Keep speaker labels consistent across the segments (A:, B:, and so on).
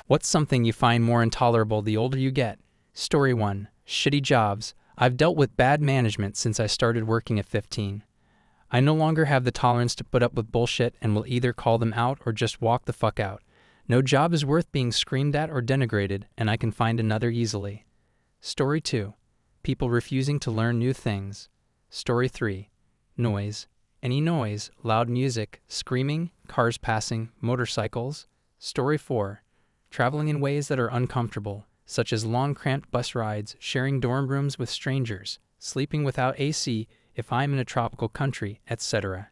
A: What's something you find more intolerable the older you get? Story 1. Shitty jobs. I've dealt with bad management since I started working at 15. I no longer have the tolerance to put up with bullshit and will either call them out or just walk the fuck out. No job is worth being screamed at or denigrated, and I can find another easily. Story 2. People refusing to learn new things. Story 3. Noise. Any noise, loud music, screaming, cars passing, motorcycles. Story 4. Traveling in ways that are uncomfortable, such as long cramped bus rides, sharing dorm rooms with strangers, sleeping without AC if I'm in a tropical country, etc.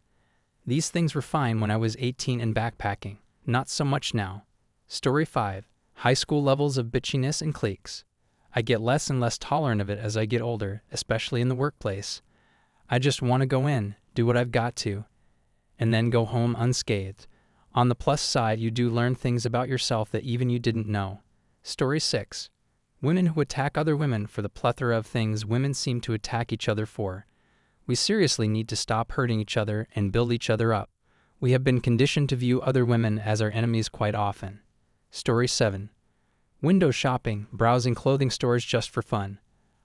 A: These things were fine when I was 18 and backpacking, not so much now. Story 5. High school levels of bitchiness and cliques. I get less and less tolerant of it as I get older, especially in the workplace. I just want to go in, do what I've got to, and then go home unscathed. On the plus side, you do learn things about yourself that even you didn't know. Story 6. Women who attack other women for the plethora of things women seem to attack each other for. We seriously need to stop hurting each other and build each other up. We have been conditioned to view other women as our enemies quite often. Story 7. Window shopping, browsing clothing stores just for fun.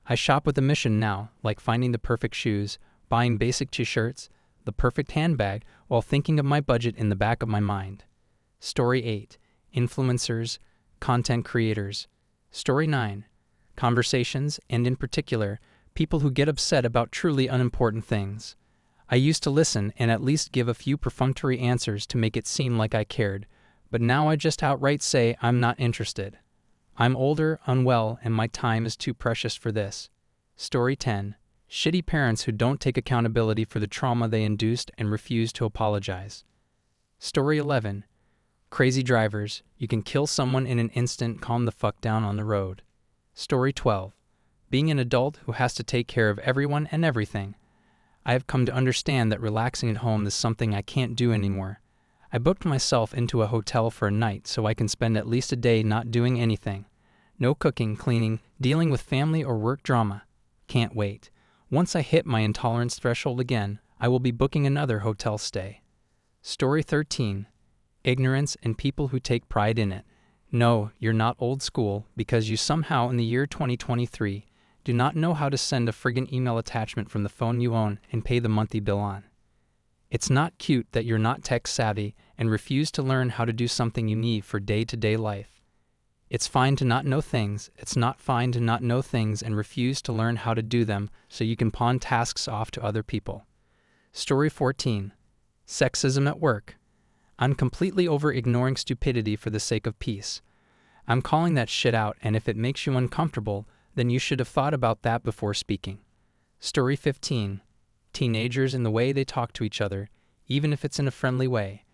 A: I shop with a mission now, like finding the perfect shoes, buying basic t-shirts, the perfect handbag, while thinking of my budget in the back of my mind. Story 8. Influencers, content creators. Story 9. Conversations, and in particular, people who get upset about truly unimportant things. I used to listen and at least give a few perfunctory answers to make it seem like I cared, but now I just outright say I'm not interested. I'm older, unwell, and my time is too precious for this. Story 10. Shitty parents who don't take accountability for the trauma they induced and refuse to apologize. Story 11. Crazy drivers. You can kill someone in an instant, calm the fuck down on the road. Story 12. Being an adult who has to take care of everyone and everything. I have come to understand that relaxing at home is something I can't do anymore. I booked myself into a hotel for a night so I can spend at least a day not doing anything. No cooking, cleaning, dealing with family or work drama. Can't wait. Once I hit my intolerance threshold again, I will be booking another hotel stay. Story 13. Ignorance and people who take pride in it. No, you're not old school because you somehow in the year 2023 do not know how to send a friggin' email attachment from the phone you own and pay the monthly bill on. It's not cute that you're not tech savvy and refuse to learn how to do something you need for day-to-day life. It's fine to not know things. It's not fine to not know things and refuse to learn how to do them so you can pawn tasks off to other people. Story 14. Sexism at work. I'm completely over ignoring stupidity for the sake of peace. I'm calling that shit out, and if it makes you uncomfortable, then you should have thought about that before speaking. Story 15. Teenagers and the way they talk to each other, even if it's in a friendly way.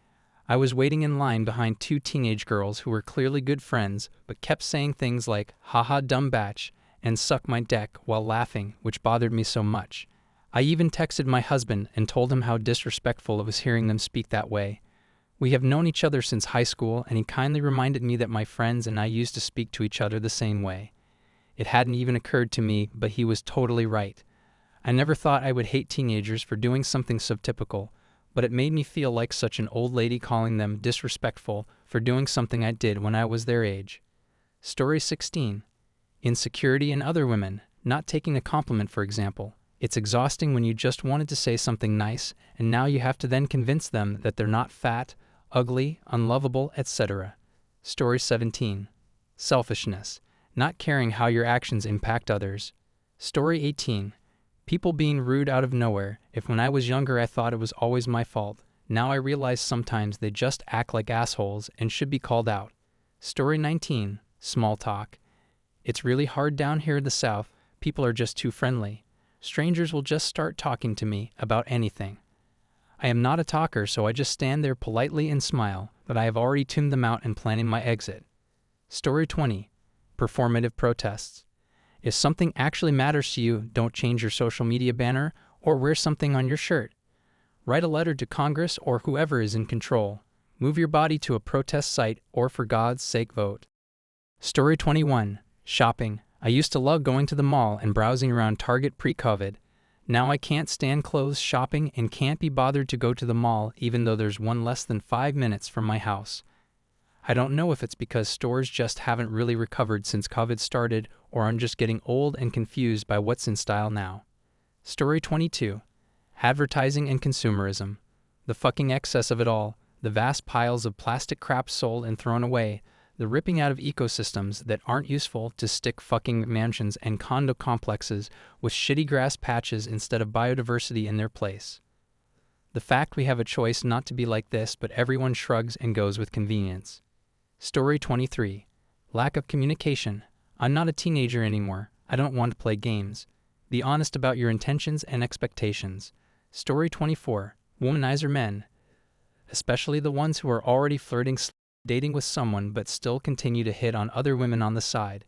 A: I was waiting in line behind two teenage girls who were clearly good friends, but kept saying things like, haha dumb batch, and suck my deck while laughing, which bothered me so much. I even texted my husband and told him how disrespectful it was hearing them speak that way. We have known each other since high school, and he kindly reminded me that my friends and I used to speak to each other the same way. It hadn't even occurred to me, but he was totally right. I never thought I would hate teenagers for doing something so typical, but it made me feel like such an old lady calling them disrespectful for doing something I did when I was their age. Story 16. Insecurity in other women, not taking a compliment for example. It's exhausting when you just wanted to say something nice, and now you have to then convince them that they're not fat, ugly, unlovable, etc. Story 17. Selfishness, not caring how your actions impact others. Story 18. People being rude out of nowhere. If when I was younger I thought it was always my fault, now I realize sometimes they just act like assholes and should be called out. Story 19. Small talk. It's really hard down here in the South. People are just too friendly. Strangers will just start talking to me about anything. I am not a talker, so I just stand there politely and smile, but I have already tuned them out and planning my exit. Story 20. Performative protests. If something actually matters to you, don't change your social media banner or wear something on your shirt. Write a letter to Congress or whoever is in control. Move your body to a protest site or for God's sake vote. Story 21. Shopping. I used to love going to the mall and browsing around Target pre-COVID. Now I can't stand clothes shopping and can't be bothered to go to the mall even though there's one less than 5 minutes from my house. I don't know if it's because stores just haven't really recovered since COVID started, or I'm just getting old and confused by what's in style now. Story 22. Advertising and Consumerism. The fucking excess of it all, the vast piles of plastic crap sold and thrown away, the ripping out of ecosystems that aren't useful to stick fucking mansions and condo complexes with shitty grass patches instead of biodiversity in their place. The fact we have a choice not to be like this, but everyone shrugs and goes with convenience. Story 23. Lack of communication. I'm not a teenager anymore. I don't want to play games. Be honest about your intentions and expectations. Story 24. Womanizer men. Especially the ones who are already flirting, dating with someone but still continue to hit on other women on the side.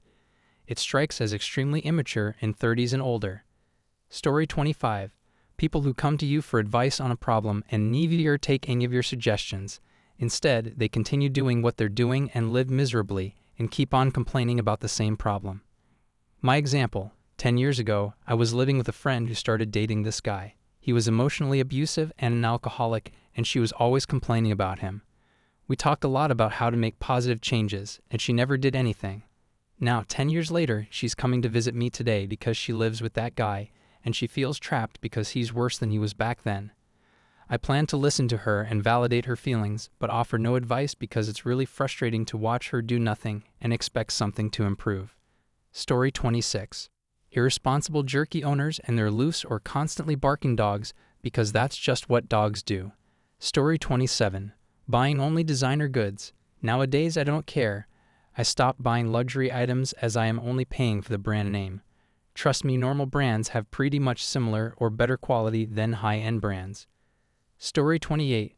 A: It strikes as extremely immature in 30s and older. Story 25. People who come to you for advice on a problem and neither take any of your suggestions. Instead, they continue doing what they're doing and live miserably and keep on complaining about the same problem. My example, 10 years ago, I was living with a friend who started dating this guy. He was emotionally abusive and an alcoholic, and she was always complaining about him. We talked a lot about how to make positive changes, and she never did anything. Now, 10 years later, she's coming to visit me today because she lives with that guy, and she feels trapped because he's worse than he was back then. I plan to listen to her and validate her feelings, but offer no advice because it's really frustrating to watch her do nothing and expect something to improve. Story 26. Irresponsible jerky owners and their loose or constantly barking dogs because that's just what dogs do. Story 27. Buying only designer goods. Nowadays I don't care. I stopped buying luxury items as I am only paying for the brand name. Trust me, normal brands have pretty much similar or better quality than high-end brands. Story 28.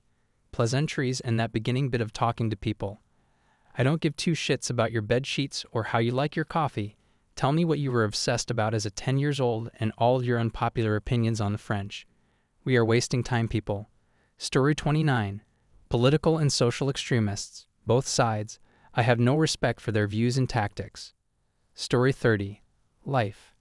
A: Pleasantries and that beginning bit of talking to people. I don't give two shits about your bed sheets or how you like your coffee. Tell me what you were obsessed about as a 10 years old and all your unpopular opinions on the French. We are wasting time, people. Story 29. Political and social extremists. Both sides. I have no respect for their views and tactics. Story 30. Life.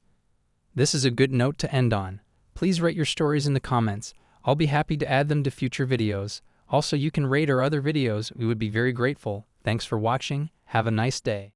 A: This is a good note to end on. Please write your stories in the comments. I'll be happy to add them to future videos. Also, you can rate our other videos. We would be very grateful. Thanks for watching. Have a nice day.